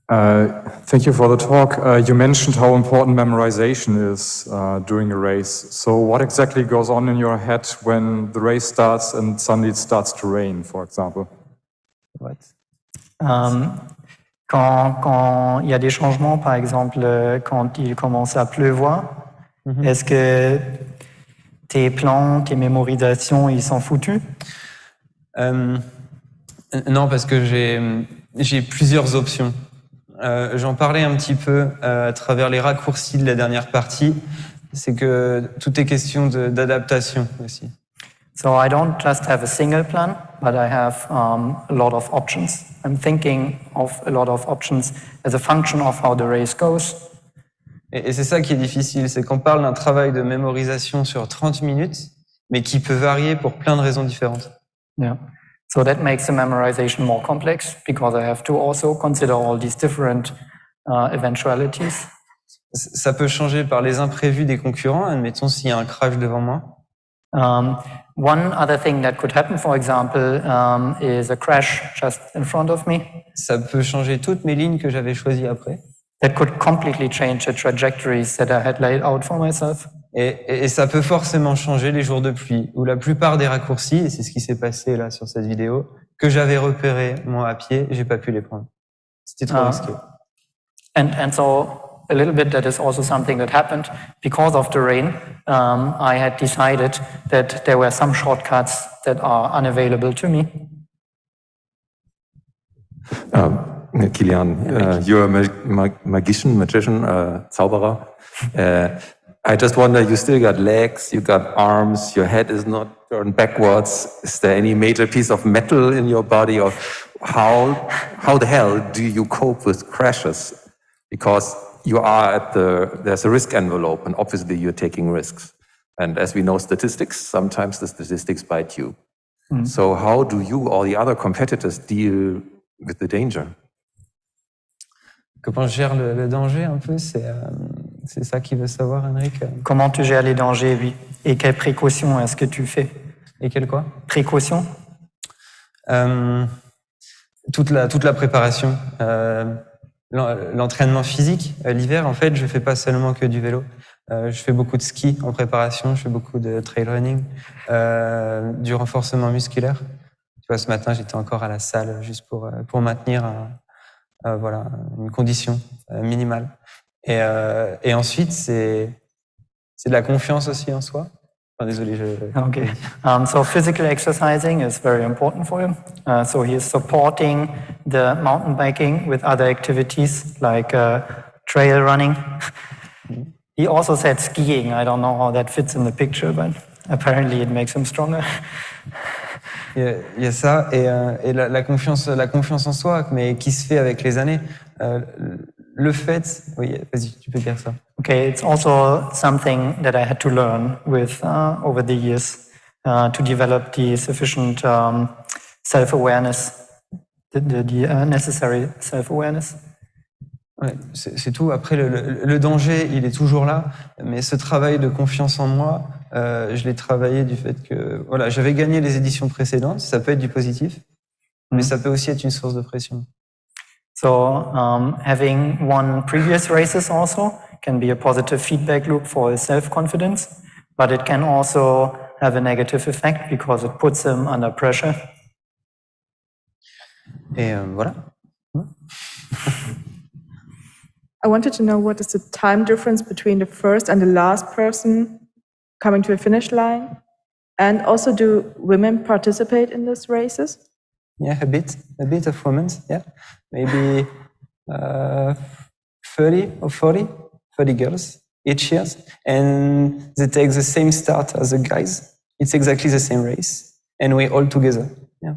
Thank you for the talk. You mentioned how important memorization is during a race. So what exactly goes on in your head when the race starts and suddenly it starts to rain, for example? What? Quand il y a des changements, par exemple, quand il commence à pleuvoir, est-ce que tes plans, tes mémorisations, ils sont foutus? Non, parce que j'ai plusieurs options. J'en parlais un petit peu à travers les raccourcis de la dernière partie. C'est que tout est question d'adaptation aussi. So I don't just have a single plan, but I have a lot of options. I'm thinking of a lot of options as a function of how the race goes. Et c'est ça qui est difficile, c'est qu'on parle d'un travail de mémorisation sur 30 minutes, mais qui peut varier pour plein de raisons différentes. Yeah. So that makes the memorization more complex because I have to also consider all these different eventualities. Ça peut changer par les imprévus des concurrents, admettons s'il y a un crash devant moi. One other thing that could happen, for example, is a crash just in front of me. Ça peut changer toutes mes lignes que j'avais choisies après. That could completely change the trajectories that I had laid out for myself. Et ça peut forcément changer les jours de pluie, où la plupart des raccourcis, et c'est ce qui s'est passé là sur cette vidéo, que j'avais repéré moi à pied, j'ai pas pu les prendre. C'était trop risqué. And so a little bit that is also something that happened because of the rain. I had decided that there were some shortcuts that are unavailable to me. Kilian, you're a magician, Zauberer. I just wonder, you still got legs, you got arms, your head is not turned backwards. Is there any major piece of metal in your body? Or how the hell do you cope with crashes? Because you are there's a risk envelope, and obviously you're taking risks. And as we know statistics, sometimes the statistics bite you. So how do you or the other competitors deal with the danger? Comment je gère le danger un peu, c'est ça qu'il veut savoir, Henrik. Comment tu gères les dangers, oui. Et quelles précautions est-ce que tu fais? Et quelles quoi? Précautions? Toute la préparation. L'entraînement physique. L'hiver, en fait, je fais pas seulement que du vélo. Je fais beaucoup de ski en préparation, je fais beaucoup de trail running, du renforcement musculaire. Tu vois, ce matin, j'étais encore à la salle juste pour maintenir une condition minimale. Et ensuite, c'est de la confiance aussi en soi. Enfin, désolé, Okay. So physical exercising is very important for him. So he is supporting the mountain biking with other activities like trail running. He also said skiing. I don't know how that fits in the picture, but apparently it makes him stronger. Il y a ça, et la confiance en soi, mais qui se fait avec les années. Le fait, oui, vas-y, tu peux dire ça. Okay, it's also something that I had to learn with over the years to develop the sufficient self-awareness, the necessary self-awareness. Ouais, c'est tout. Après, le danger, il est toujours là, mais ce travail de confiance en moi, je l'ai travaillé du fait que voilà, j'avais gagné les éditions précédentes, ça peut être du positif, mais ça peut aussi être une source de pression. So having won previous races also can be a positive feedback loop for his self-confidence, but it can also have a negative effect because it puts him under pressure. Et voilà. I wanted to know what is the time difference between the first and the last person coming to a finish line? And also, do women participate in these races? Yeah, a bit of women, yeah. Maybe 30 or 40 girls each year. And they take the same start as the guys. It's exactly the same race. And we're all together, yeah.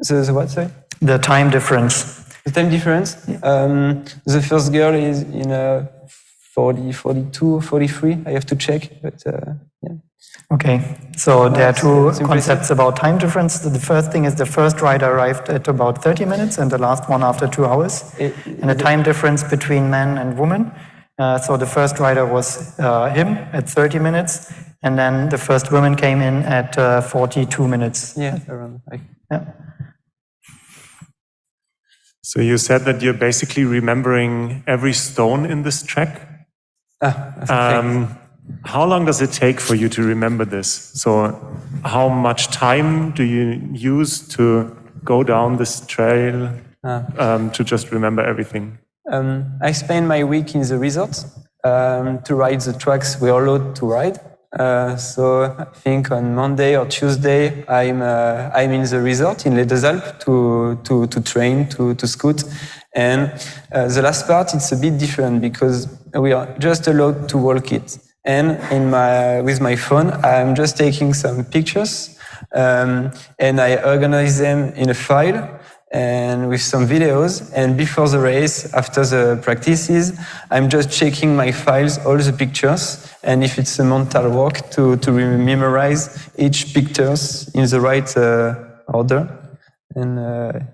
So the what, sorry? The time difference. The time difference? Yeah. The first girl is in 40, 42, 43. I have to check, but yeah. Okay, so there are two it's concepts about time difference. The first thing is the first rider arrived at about 30 minutes and the last one after 2 hours. And a time difference between men and women. So the first rider was him at 30 minutes, and then the first woman came in at 42 minutes. Yeah, around. Yeah. So you said that you're basically remembering every stone in this track. How long does it take for you to remember this? So how much time do you use to go down this trail to just remember everything? I spend my week in the resort to ride the tracks we are allowed to ride. So I think on Monday or Tuesday I'm in the resort in Les Deux Alpes to train, to scoot. And the last part, it's a bit different because we are just allowed to walk it. And with my phone, I'm just taking some pictures and I organize them in a file and with some videos. And before the race, after the practices, I'm just checking my files, all the pictures. And if it's a mental work to memorize each pictures in the right order. And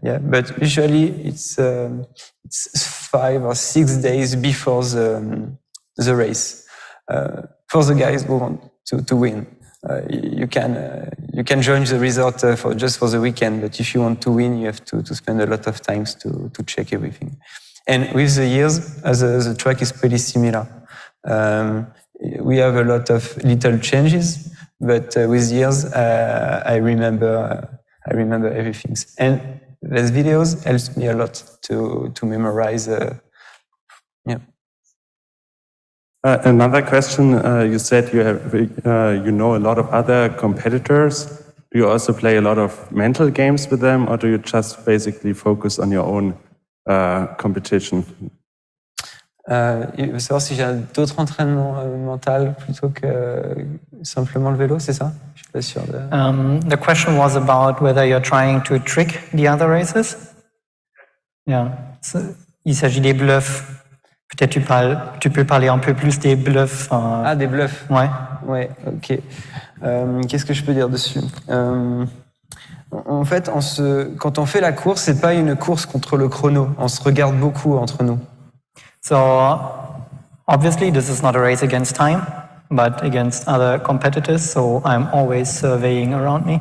yeah, but usually it's 5 or 6 days before the race. For the guys who want to win, you can join the resort for the weekend. But if you want to win, you have to spend a lot of time to check everything. And with the years, the track is pretty similar. We have a lot of little changes, but with years, I remember everything. And these videos helps me a lot to memorize. Yeah. Another question, you said you know a lot of other competitors. Do you also play a lot of mental games with them, or do you just basically focus on your own competition? Il veut savoir si j'ai d'autres entraînements mentaux plutôt que simplement le vélo, c'est ça? Je suis pas sûr de... The question was about whether you're trying to trick the other racers. Yeah. So, il s'agit des bluffs. Peut-être tu peux parler un peu plus des bluffs. Ah, des bluffs. Ouais. Ouais, ok. Qu'est-ce que je peux dire dessus? En fait, quand on fait la course, c'est pas une course contre le chrono. On se regarde beaucoup entre nous. So obviously this is not a race against time, but against other competitors. So I'm always surveying around me.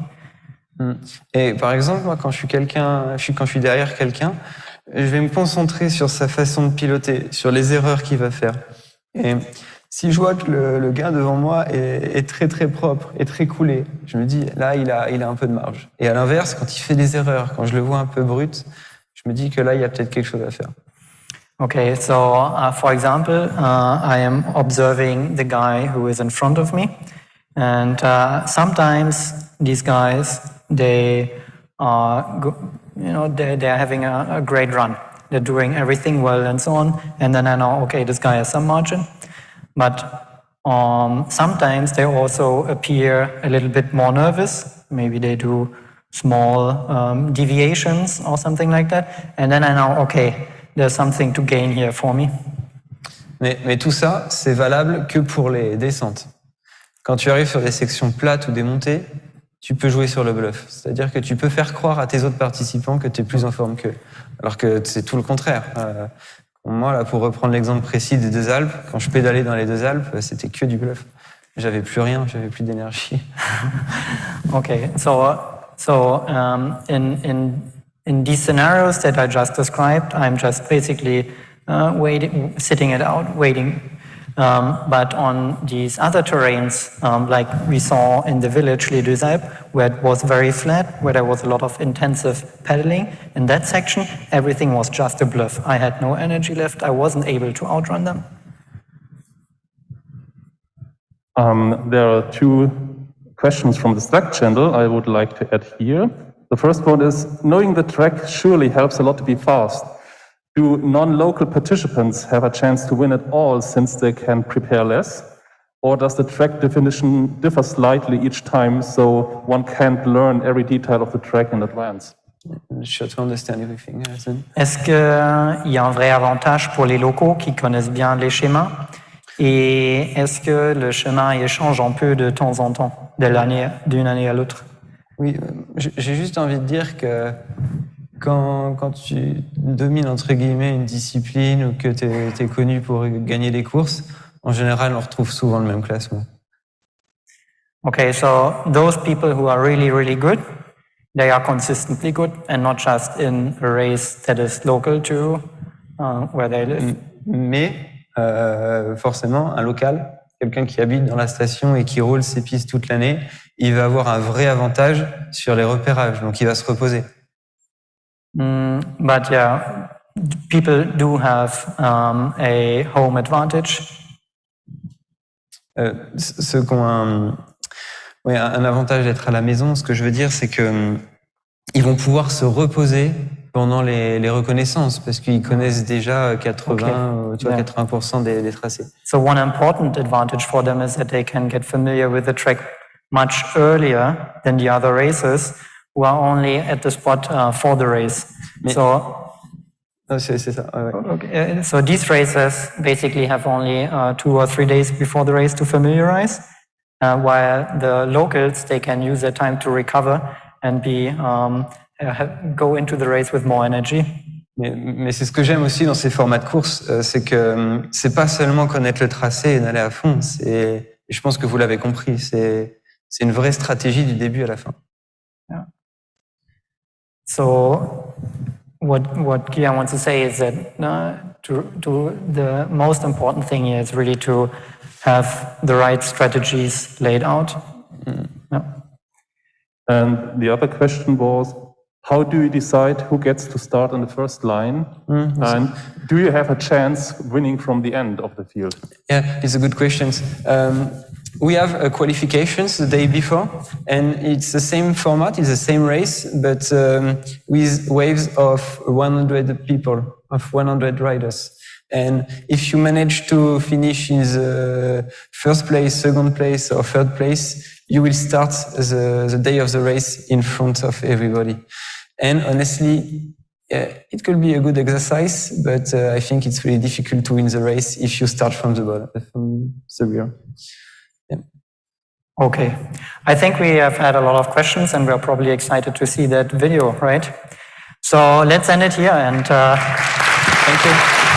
Et par exemple, moi, quand je suis derrière quelqu'un, je vais me concentrer sur sa façon de piloter, sur les erreurs qu'il va faire. Et si je vois que le gars devant moi est très très propre et très coulé, je me dis là il a un peu de marge. Et à l'inverse, quand il fait des erreurs, quand je le vois un peu brut, je me dis que là il y a peut-être quelque chose à faire. Okay, so for example, I am observing the guy who is in front of me, and sometimes these guys they're having a great run, they're doing everything well and so on. And then I know, okay, this guy has some margin. But sometimes they also appear a little bit more nervous. Maybe they do small deviations or something like that. And then I know, okay, there's something to gain here for me. Mais tout ça, c'est valable que pour les descentes. Quand tu arrives sur des sections plates ou des montées, tu peux jouer sur le bluff. C'est-à-dire que tu peux faire croire à tes autres participants que tu es plus en forme qu'eux. Alors que c'est tout le contraire. Moi, là, pour reprendre l'exemple précis des deux Alpes, quand je pédalais dans les deux Alpes, c'était que du bluff. J'avais plus rien, j'avais plus d'énergie. Okay, so in these scenarios that I just described, I'm just basically waiting, sitting it out, waiting. But on these other terrains, like we saw in the village Les Deux Alpes, where it was very flat, where there was a lot of intensive pedaling, in that section, everything was just a bluff. I had no energy left. I wasn't able to outrun them. There are two questions from the Slack channel I would like to add here. The first one is, knowing the track surely helps a lot to be fast. Do non-local participants have a chance to win it all since they can prepare less? Or does the track definition differ slightly each time, so one can't learn every detail of the track in advance? Est-ce qu'il y a un vrai avantage pour les locaux qui connaissent bien les schémas? Et est-ce que le schéma il change un peu de temps en temps, d'une année à l'autre? Oui, j'ai juste envie de dire que quand tu domines entre guillemets une discipline ou que tu es connu pour gagner des courses, en général, on retrouve souvent le même classement. Okay, so those people who are really, really good, they are consistently good and not just in a race that is local to where they live. Mais forcément, un local, quelqu'un qui habite dans la station et qui roule ses pistes toute l'année, il va avoir un vrai avantage sur les repérages, donc il va se reposer. But yeah, people do have a home advantage. Ceux qui ont un avantage d'être à la maison, ce que je veux dire, c'est que ils vont pouvoir se reposer pendant les reconnaissances parce qu'ils connaissent déjà 80% des tracés. So one important advantage for them is that they can get familiar with the track much earlier than the other racers who are only at the spot for the race. C'est ça. Ouais. Okay. So these racers basically have only 2 or 3 days before the race to familiarize, while the locals, they can use their time to recover and go into the race with more energy. Mais c'est ce que j'aime aussi dans ces formats de course, c'est que c'est pas seulement connaître le tracé et d'aller à fond. Et je pense que vous l'avez compris, c'est une vraie stratégie du début à la fin. Yeah. So what Kilian wants to say is that the most important thing here is really to have the right strategies laid out. Yeah. And the other question was, how do you decide who gets to start on the first line? And do you have a chance winning from the end of the field? Yeah, it's a good question. We have qualifications the day before, and it's the same format, it's the same race, but with waves of 100 people, of 100 riders. And if you manage to finish in the first place, second place, or third place, you will start the day of the race in front of everybody. And honestly, it could be a good exercise, but I think it's really difficult to win the race if you start from the bottom, from the rear. Yeah. Okay. I think we have had a lot of questions and we're probably excited to see that video, right? So let's end it here and thank you.